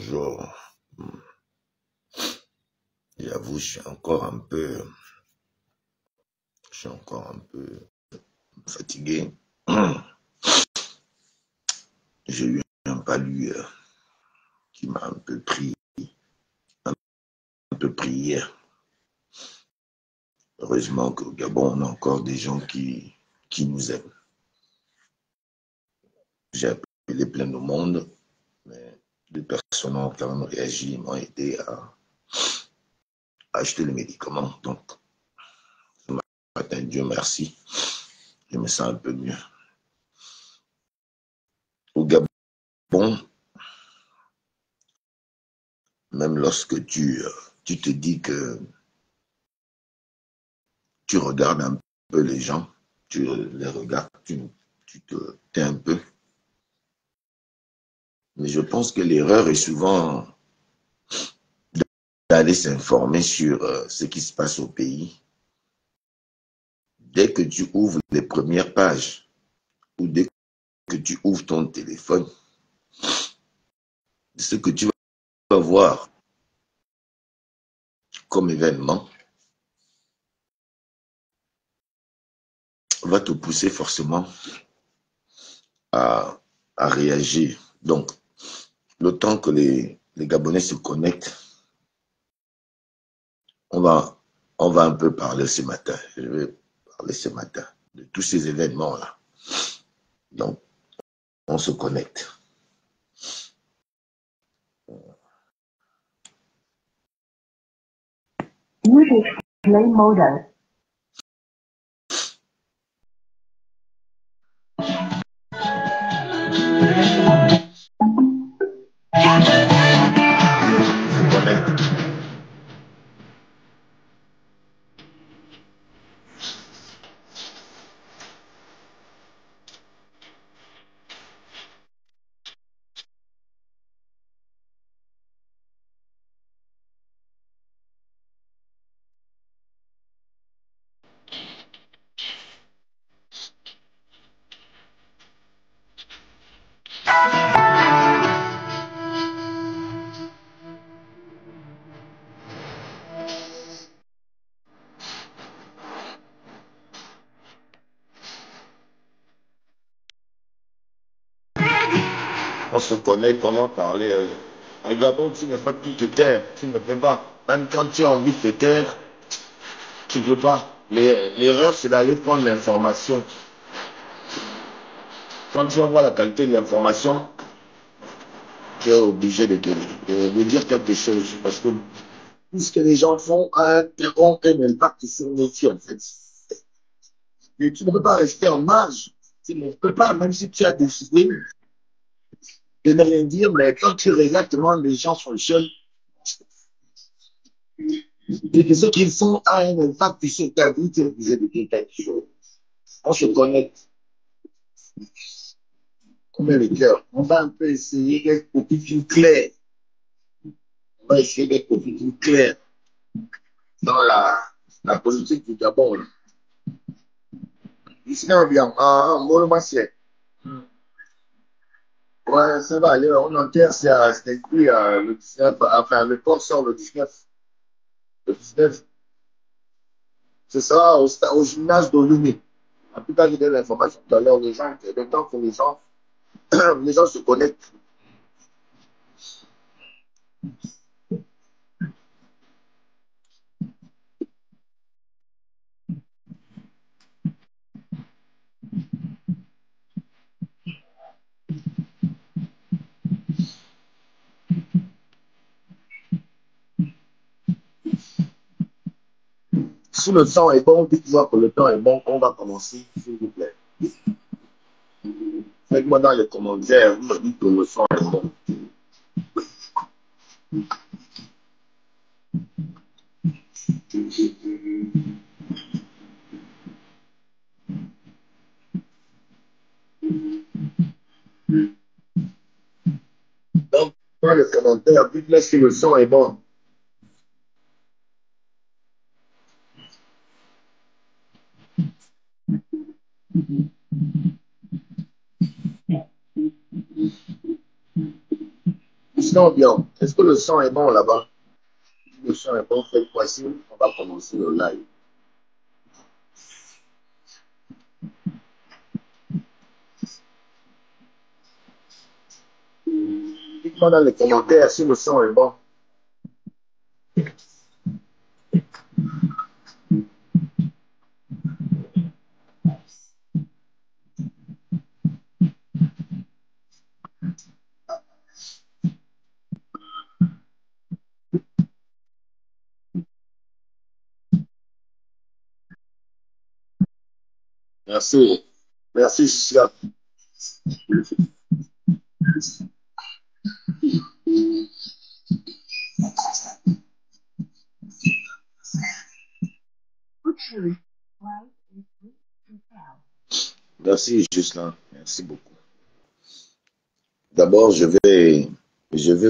bonjour. J'avoue, je suis encore un peu fatigué. J'ai eu un palu qui m'a un peu pris hier. Heureusement qu'au Gabon, on a encore des gens qui nous aiment. J'ai appelé plein de monde, mais deux personnes ont quand même réagi, m'ont aidé à acheter les médicaments. Donc, ce matin, Dieu merci, je me sens un peu mieux. Au Gabon, même lorsque tu te dis que tu regardes un peu les gens, tu les regardes, tu te tais un peu. Mais je pense que l'erreur est souvent d'aller s'informer sur ce qui se passe au pays. Dès que tu ouvres les premières pages ou dès que tu ouvres ton téléphone, ce que tu vas voir comme événement va te pousser forcément à réagir. Donc, le temps que les Gabonais se connectent, on va un peu parler ce matin. Je vais parler ce matin de tous ces événements-là. Donc, on se connecte. Music play mode. On se connaît, comment parler. En Gabon, tu ne peux plus te taire, tu ne peux pas. Même quand tu as envie de te taire, tu ne peux pas. L'erreur, c'est d'aller prendre l'information. Quand tu vas voir la qualité de l'information, tu es obligé de dire quelque chose. Parce que tout ce que les gens font a un impact sur le métier, en fait. Et tu ne peux pas rester en marge. Tu ne peux pas, même si tu as décidé de ne rien dire, mais quand tu regardes comment les gens fonctionnent, et que ce qu'ils font a un impact sur ta vie, tu es obligé de dire quelque chose. On se connecte comme le cœur. On va un peu essayer d'être beaucoup plus clair. On va essayer d'être beaucoup plus clair dans la politique du Gabon. Ici, on vient en monomacier. Ouais, ça va aller. On enterre, c'est écrit le 19, enfin, le port sort le 19. Le 19, ce sera au gymnase d'Olumi. En tout cas, j'ai donné l'information tout à l'heure, les gens, le temps que les gens se connectent. Si le temps est bon, dites-moi que le temps est bon, on va commencer, s'il vous plaît. Faites-moi dans les commentaires, vous me dites que le son est bon. Donc, dans les commentaires, dites-moi si le son est bon. sinon bien. Est-ce que le son est bon là-bas? Le son est bon, cette fois-ci, on va commencer le live. Dites-moi dans les commentaires si le son est bon. Merci. Merci, Sia. Merci, Justin. Merci beaucoup. D'abord, je vais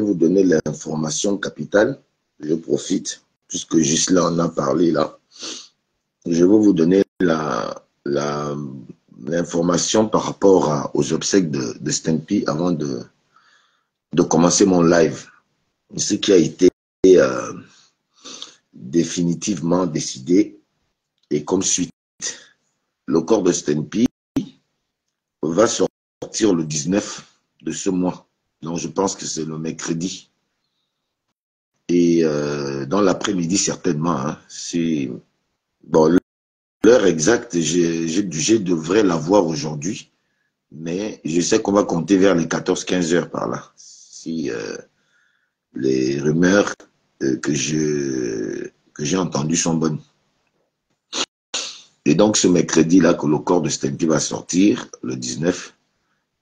vous donner l'information capitale. Je profite, puisque Justin en a parlé là. Je vais vous donner l'information par rapport aux obsèques de Stampy avant de commencer mon live. Ce qui a été définitivement décidé et comme suite, le corps de Stampy va sortir le 19 de ce mois. Donc je pense que c'est le mercredi. Et dans l'après-midi certainement. Hein, bon, l'heure exacte, je devrais l'avoir aujourd'hui. Mais je sais qu'on va compter vers les 14-15 heures par là. Si les rumeurs que j'ai entendues sont bonnes. Et donc ce mercredi-là que le corps de Stampy va sortir, le 19,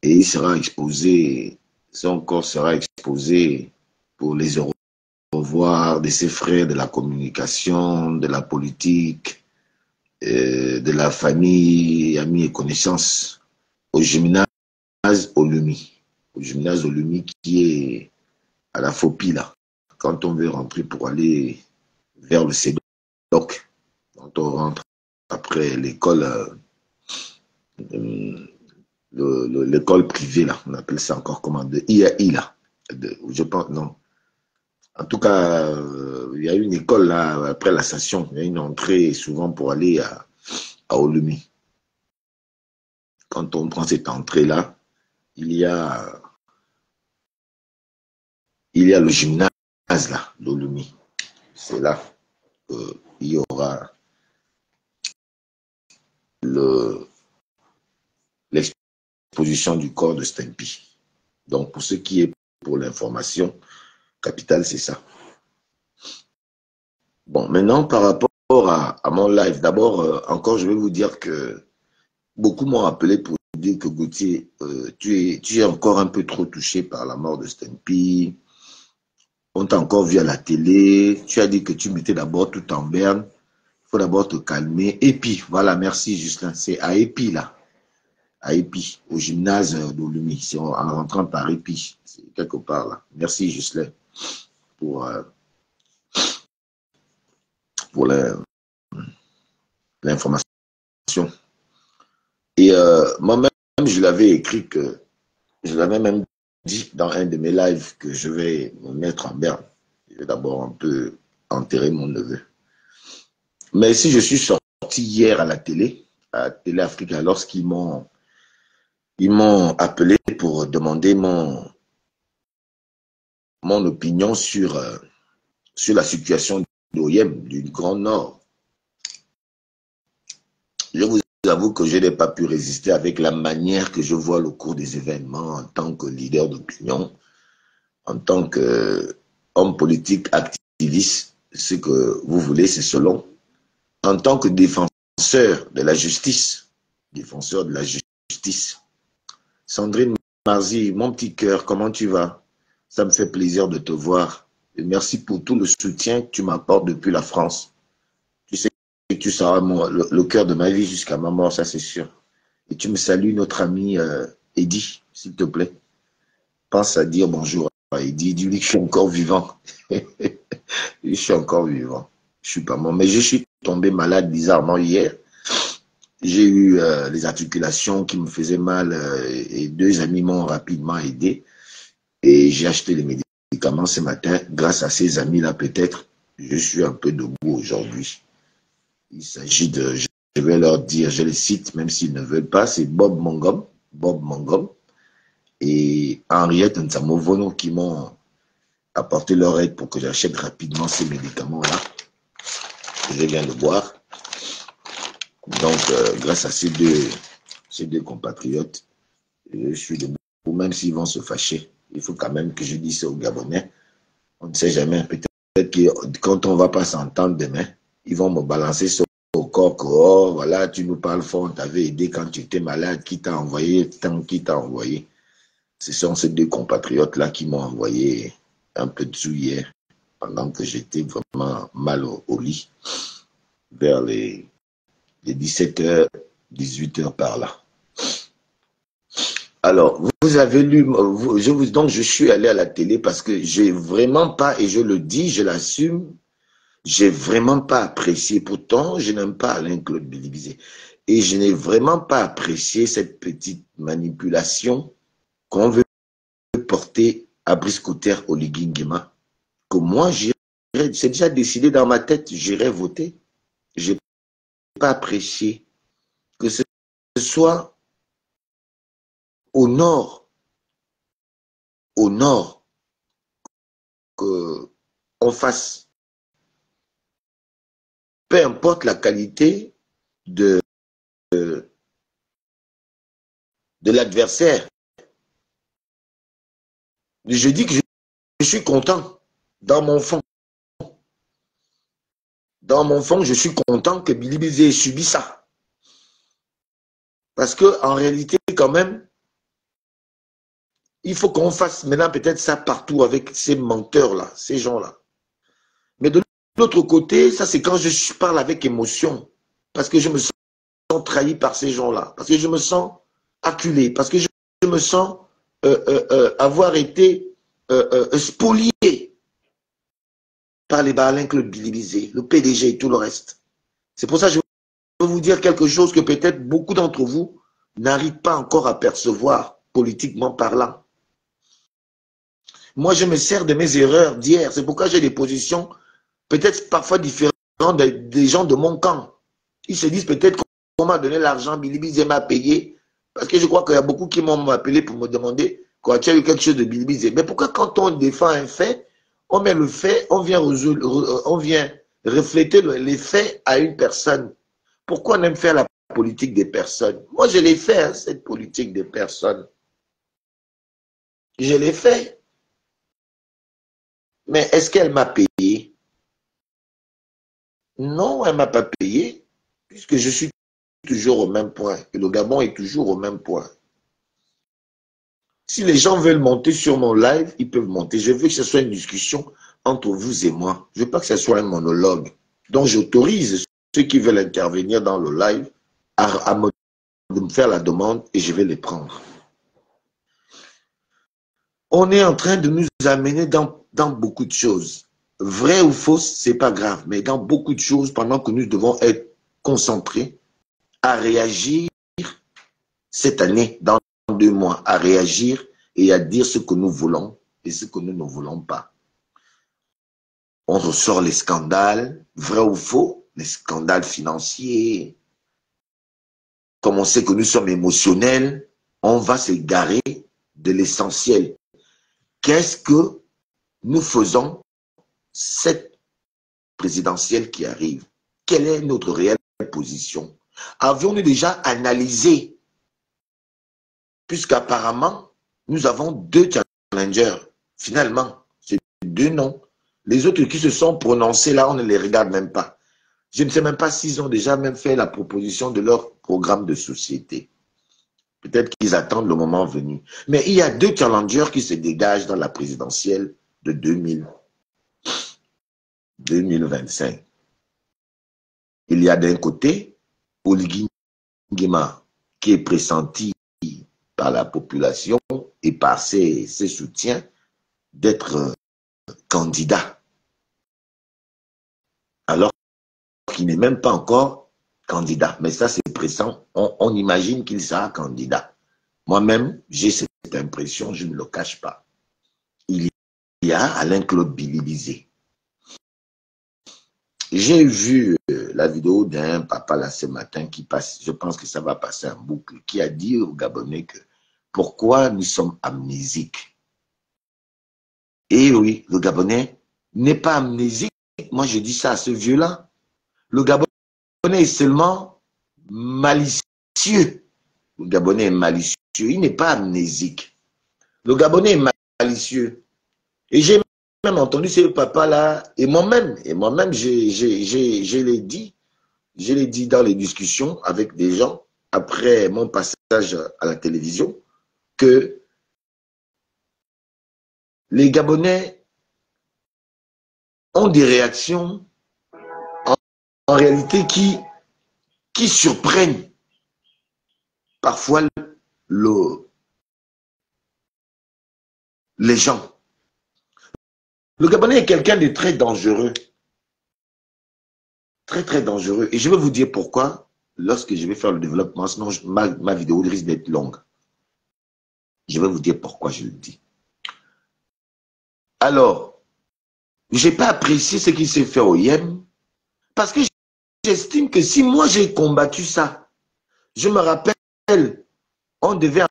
et il sera exposé, son corps sera exposé pour les au revoir de ses frères de la communication, de la politique, de la famille, amis et connaissances, au gymnase Olumi. Au gymnase Olumi qui est à la Fopi là. Quand on veut rentrer pour aller vers le CEDOC, quand on rentre après l'école, l'école privée là, on appelle ça encore comment, de IAI là. Je pense, non. En tout cas, il y a une école là, après la station, il y a une entrée souvent pour aller à Olumi. Quand on prend cette entrée là, il y a le gymnase là, d'Olumi. C'est là qu'il y aura l'exposition du corps de Stampy. Donc, pour ce qui est pour l'information capitale, c'est ça. Bon, maintenant, par rapport à mon live, d'abord, encore, je vais vous dire que beaucoup m'ont appelé pour dire que Gauthier, tu es encore un peu trop touché par la mort de Stampy. On t'a encore vu à la télé. Tu as dit que tu mettais d'abord tout en berne. Il faut d'abord te calmer. Et puis, voilà, merci Justin. C'est à Épi, là. À Épi, au gymnase d'Olumi. C'est en rentrant par Épi. C'est quelque part là. Merci Justin pour l'information. Et moi-même, je l'avais écrit que, je l'avais même dit dans un de mes lives que je vais me mettre en berne. Je vais d'abord un peu enterrer mon neveu. Mais si je suis sorti hier à la télé Africa, lorsqu'ils m'ont appelé pour demander mon opinion sur la situation d'OIM, du Grand Nord. Je vous avoue que je n'ai pas pu résister avec la manière que je vois le cours des événements en tant que leader d'opinion, en tant qu'homme politique activiste, ce que vous voulez, c'est selon, en tant que défenseur de la justice, Sandrine Marzi, mon petit cœur, comment tu vas? Ça me fait plaisir de te voir. Et merci pour tout le soutien que tu m'apportes depuis la France. Tu sais que tu seras le cœur de ma vie jusqu'à ma mort, ça c'est sûr. Et tu me salues notre ami Eddy, s'il te plaît. Pense à dire bonjour à Eddy. Dis-lui que je suis encore vivant. Je suis encore vivant. Je suis pas mort. Mais je suis tombé malade bizarrement hier. J'ai eu les articulations qui me faisaient mal et deux amis m'ont rapidement aidé. Et j'ai acheté les médicaments. médicaments ce matin. Grâce à ces amis-là, peut-être, je suis un peu debout aujourd'hui. Il s'agit de, je vais leur dire, je les cite, même s'ils ne veulent pas, c'est Bob Mangom et Henriette Nsamovono qui m'ont apporté leur aide pour que j'achète rapidement ces médicaments-là que je viens de boire. Donc, grâce à ces deux compatriotes, je suis debout, même s'ils vont se fâcher. Il faut quand même que je dise ça aux Gabonais. On ne sait jamais, peut-être que quand on ne va pas s'entendre demain, ils vont me balancer sur au corps que, oh, voilà, tu nous parles fort, on t'avait aidé quand tu étais malade, qui t'a envoyé, tant qui t'a envoyé. Ce sont ces deux compatriotes-là qui m'ont envoyé un peu de sous hier, pendant que j'étais vraiment mal au lit, vers les 17h, 18h par là. Alors, vous avez lu, donc je suis allé à la télé parce que j'ai vraiment pas, et je le dis, je l'assume, j'ai vraiment pas apprécié. Pourtant, je n'aime pas Alain-Claude Bilibizé. Et je n'ai vraiment pas apprécié cette petite manipulation qu'on veut porter à Brice Cotter Oligui Nguema. Que moi, c'est déjà décidé dans ma tête, j'irai voter. Je n'ai pas apprécié que ce soit au nord, qu'on fasse, peu importe la qualité de l'adversaire. Je dis que je suis content dans mon fond. Dans mon fond, je suis content que Bilibizé ait subi ça. Parce qu'en réalité, quand même, il faut qu'on fasse maintenant peut-être ça partout avec ces menteurs-là, ces gens-là. Mais de l'autre côté, ça c'est quand je parle avec émotion. Parce que je me sens trahi par ces gens-là. Parce que je me sens acculé. Parce que je me sens avoir été spolié par les Alain-Claude Bilibizé, le PDG et tout le reste. C'est pour ça que je veux vous dire quelque chose que peut-être beaucoup d'entre vous n'arrivent pas encore à percevoir, politiquement parlant. Moi, je me sers de mes erreurs d'hier. C'est pourquoi j'ai des positions peut-être parfois différentes des gens de mon camp. Ils se disent peut-être qu'on m'a donné l'argent, Bilibizé m'a payé. Parce que je crois qu'il y a beaucoup qui m'ont appelé pour me demander quoi, tu as eu quelque chose de Bilibizé. Mais pourquoi quand on défend un fait, on met le fait, on vient refléter les faits à une personne? Pourquoi on aime faire la politique des personnes? Moi, je l'ai fait, hein, cette politique des personnes. Je l'ai fait. Mais est-ce qu'elle m'a payé? Non, elle ne m'a pas payé, puisque je suis toujours au même point. Et le Gabon est toujours au même point. Si les gens veulent monter sur mon live, ils peuvent monter. Je veux que ce soit une discussion entre vous et moi. Je ne veux pas que ce soit un monologue. Donc, j'autorise ceux qui veulent intervenir dans le live à me faire la demande et je vais les prendre. On est en train de nous amener dans beaucoup de choses. Vrai ou fausse, c'est pas grave, mais dans beaucoup de choses, pendant que nous devons être concentrés à réagir cette année, dans 2 mois, à réagir et à dire ce que nous voulons et ce que nous ne voulons pas. On ressort les scandales, vrai ou faux, les scandales financiers. Comme on sait que nous sommes émotionnels, on va s'égarer de l'essentiel. Qu'est-ce que nous faisons cette présidentielle qui arrive? Quelle est notre réelle position? Avions-nous déjà analysé, puisqu'apparemment, nous avons 2 challengers, finalement, c'est 2 noms. Les autres qui se sont prononcés là, on ne les regarde même pas. Je ne sais même pas s'ils ont déjà même fait la proposition de leur programme de société. Peut-être qu'ils attendent le moment venu. Mais il y a 2 challengers qui se dégagent dans la présidentielle de 2025. Il y a d'un côté Oligui Nguema qui est pressenti par la population et par ses soutiens d'être candidat. Alors qu'il n'est même pas encore candidat. Mais ça, c'est pressant. On imagine qu'il sera candidat. Moi-même, j'ai cette impression, je ne le cache pas. Il y a Alain-Claude Bilibizé. J'ai vu la vidéo d'un papa là ce matin qui passe, je pense que ça va passer en boucle, qui a dit aux Gabonais que pourquoi nous sommes amnésiques. Et oui, le Gabonais n'est pas amnésique. Moi, je dis ça à ce vieux-là. Le Gabonais est seulement malicieux. Le Gabonais est malicieux. Il n'est pas amnésique. Le Gabonais est malicieux. Et j'ai même entendu ce papa-là, et moi-même, je l'ai dit dans les discussions avec des gens, après mon passage à la télévision, que les Gabonais ont des réactions en réalité qui surprennent parfois les gens. Le Gabonais est quelqu'un de très dangereux. Très, très dangereux. Et je vais vous dire pourquoi lorsque je vais faire le développement, sinon ma vidéo risque d'être longue. Je vais vous dire pourquoi je le dis. Alors, je n'ai pas apprécié ce qui s'est fait au Yémen parce que j'estime que si moi j'ai combattu ça, je me rappelle, on devait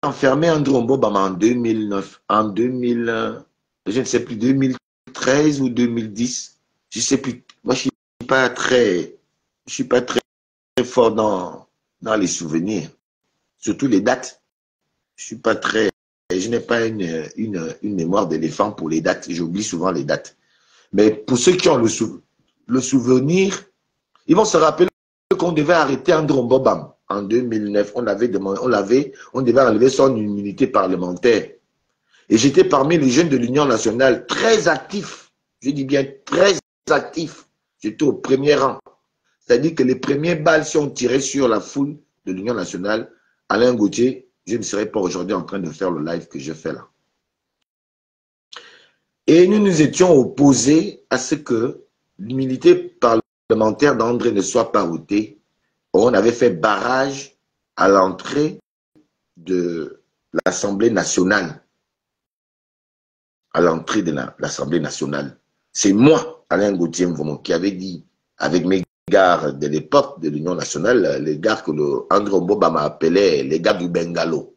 enfermer André Mbobama en 2009, en 2000, je ne sais plus, 2013 ou 2010, je ne sais plus. Moi, je ne suis pas très fort dans les souvenirs, surtout les dates. Je n'ai pas une mémoire d'éléphant pour les dates, j'oublie souvent les dates. Mais pour ceux qui ont le souvenir, ils vont se rappeler qu'on devait arrêter André Mbobam en 2009. On devait enlever son immunité parlementaire. Et j'étais parmi les jeunes de l'Union nationale, très actifs. Je dis bien très actifs. J'étais au premier rang. C'est-à-dire que les premières balles sont tirées sur la foule de l'Union nationale. Alain Gauthier, je ne serais pas aujourd'hui en train de faire le live que je fais là. Et nous nous étions opposés à ce que l'immunité parlementaire d'André ne soit pas votée. On avait fait barrage à l'entrée de l'Assemblée nationale. À l'entrée de l'Assemblée nationale. C'est moi, Alain Gauthier Mvomo, qui avait dit, avec mes gars de l'époque de l'Union nationale, les gars que André Mbobama appelait les gars du Bengalo.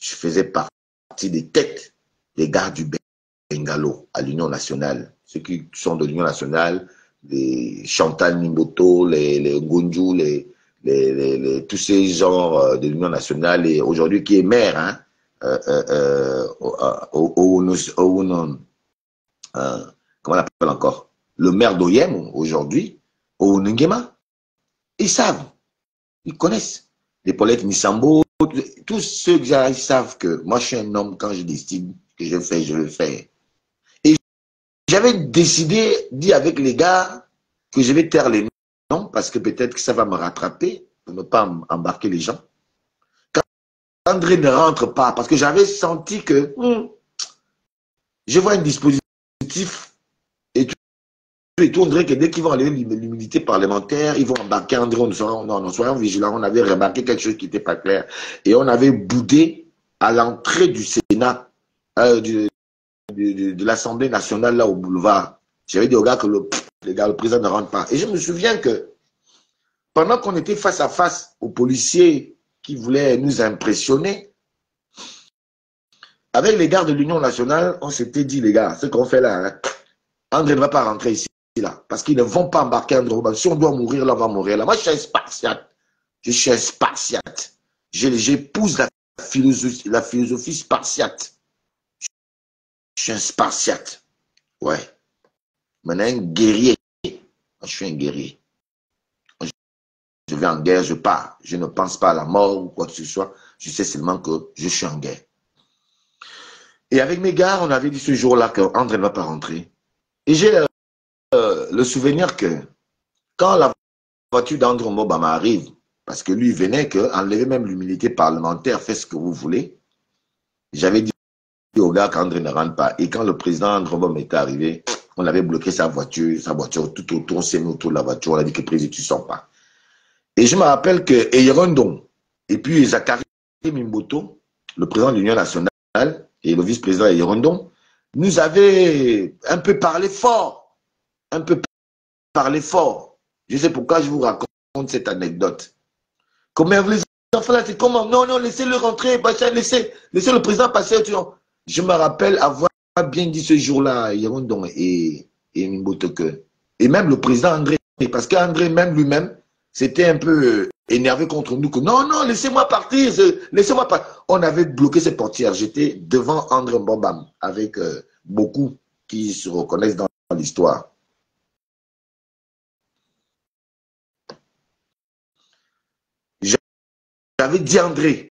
Je faisais partie des têtes des gars du Bengalo à l'Union nationale. Ceux qui sont de l'Union nationale, les Chantal Nimboto, les Ngunju, tous ces gens de l'Union nationale, et aujourd'hui qui est maire, hein, comment on appelle encore, le maire d'Oyem aujourd'hui, au Nungema, ils savent, ils connaissent. Les Paulette Missambo, tous ceux qui ils savent que moi je suis un homme, quand je décide que je fais, je le fais. Et j'avais décidé, dit avec les gars, que je vais taire les noms, parce que peut-être que ça va me rattraper, pour ne pas embarquer les gens. Quand André ne rentre pas, parce que j'avais senti que je vois un dispositif et tout, on dirait que dès qu'ils vont enlever l'immunité parlementaire, ils vont embarquer André, soyons vigilants, on avait remarqué quelque chose qui n'était pas clair. Et on avait boudé à l'entrée du Sénat, de l'Assemblée nationale, là au boulevard. J'avais dit aux gars que le président ne rentre pas. Et je me souviens que pendant qu'on était face à face aux policiers qui voulaient nous impressionner, avec les gars de l'Union nationale, on s'était dit, les gars, ce qu'on fait là, hein, André ne va pas rentrer ici, là, parce qu'ils ne vont pas embarquer André. Si on doit mourir là, on va mourir là. Moi, je suis un spartiate. Je suis un spartiate. J'épouse la philosophie spartiate. Je suis un spartiate. Ouais. Maintenant, un guerrier. Moi, je suis un guerrier. Je vais en guerre, je pars. Je ne pense pas à la mort ou quoi que ce soit. Je sais seulement que je suis en guerre. Et avec mes gars, on avait dit ce jour-là qu'André ne va pas rentrer. Et j'ai le souvenir que quand la voiture d'André Mbobama arrive, parce que lui venait qu'enlever même l'humilité parlementaire, faites ce que vous voulez, j'avais dit aux gars qu'André ne rentre pas. Et quand le président André Mbobama était arrivé, on avait bloqué sa voiture tout autour, on s'est mis autour de la voiture, on a dit que président, tu ne sors pas. Et je me rappelle que Eyerondon et puis Zachary Mimboto, le président de l'Union nationale et le vice-président Eyerondon, nous avait un peu parlé fort. Un peu parlé fort. Je sais pourquoi je vous raconte cette anecdote. Comment les enfants là, c'est comment? Non, non, laissez-le rentrer, laissez le président passer. Je me rappelle avoir bien dit ce jour-là, Yerondon et Mbotoke. Et même le président André, parce qu'André même lui-même, c'était un peu énervé contre nous, que non, non, laissez-moi partir, laissez-moi partir. On avait bloqué ces portières. J'étais devant André Mbobam, avec beaucoup qui se reconnaissent dans l'histoire. J'avais dit à André,